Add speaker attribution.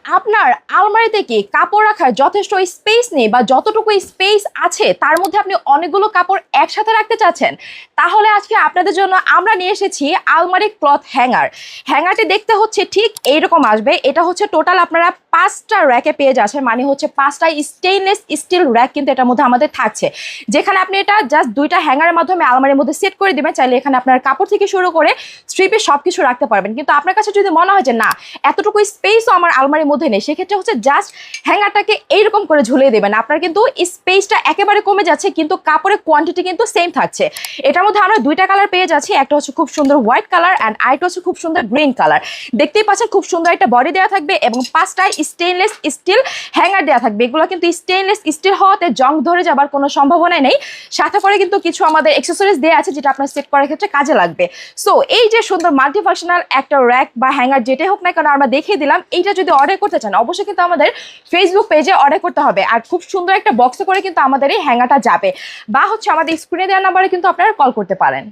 Speaker 1: আপনার আলমারিতে কি কাপড় রাখার যথেষ্ট স্পেস নেই বা যতটুকু স্পেস আছে তার মধ্যে আপনি অনেকগুলো কাপড় একসাথে রাখতে চাচ্ছেন? তাহলে আজকে আপনাদের জন্য আমরা নিয়ে এসেছি আলমারি ক্লথ হ্যাঙ্গার। হ্যাঙ্গারটি দেখতে হচ্ছে ঠিক এইরকম আসবে। এটা হচ্ছে টোটাল আপনারা 5টা র্যাকে পেয়ে যাচ্ছেন, মানে হচ্ছে 5টা স্টেইনলেস স্টিল র্যাক কিন্তু এটার মধ্যে আমাদের থাকছে, যেখানে আপনি এটা জাস্ট 2টা হ্যাঙ্গারের মাধ্যমে আলমারির মধ্যে সেট করে দিবেন। চাইলে এখানে আপনার কাপড় থেকে শুরু করে স্ট্রিপে সবকিছু রাখতে পারবেন। কিন্তু আপনার কাছে যদি মনে হয় যে না, এতটুকু স্পেসও আমার আলমারির মধ্যে নেই, সেক্ষেত্রে হচ্ছে জাস্ট হ্যাঙ্গারটাকে এইরকম করে ঝুলিয়ে দেবেন। আপনার কিন্তু স্পেসটা একেবারে কমে যাচ্ছে, কিন্তু কাপড়ের কোয়ান্টিটি কিন্তু সেম থাকছে। এটার মধ্যে আমরা 2টা কালার পেয়ে যাচ্ছি, একটা হচ্ছে খুব সুন্দর হোয়াইট কালার অ্যান্ড আরেকটা হচ্ছে খুব সুন্দর গ্রিন কালার। দেখতেই পাচ্ছেন খুব সুন্দর একটা বডি দেওয়া থাকবে এবং 5টায় স্টেইনলেস স্টিল হ্যাঙ্গার দেওয়া থাকবে। এগুলো কিন্তু স্টেইনলেস স্টিল হওয়াতে জং ধরে যাবার কোনো সম্ভাবনা নেই। সাথে করে কিন্তু কিছু আমাদের অ্যাক্সেসরিজ দেওয়া আছে যেটা আপনার সেট করার ক্ষেত্রে কাজে লাগবে। সো এই যে সুন্দর মাল্টিফাংশনাল একটা র্যাক বা হ্যাঙ্গার যেটাই হোক না কেন আমরা দেখিয়ে দিলাম, এইটা যদি অর্ডার করতে চান অবশ্যই কিন্তু আমাদের ফেসবুক পেজে অর্ডার করতে হবে। আর খুব সুন্দর একটা বক্সে করে কিন্তু আমাদের এই হ্যাঙ্গারটা যাবে, বা হচ্ছে আমাদের স্ক্রিনে দেওয়া নাম্বারে কিন্তু আপনারা কল করতে পারেন।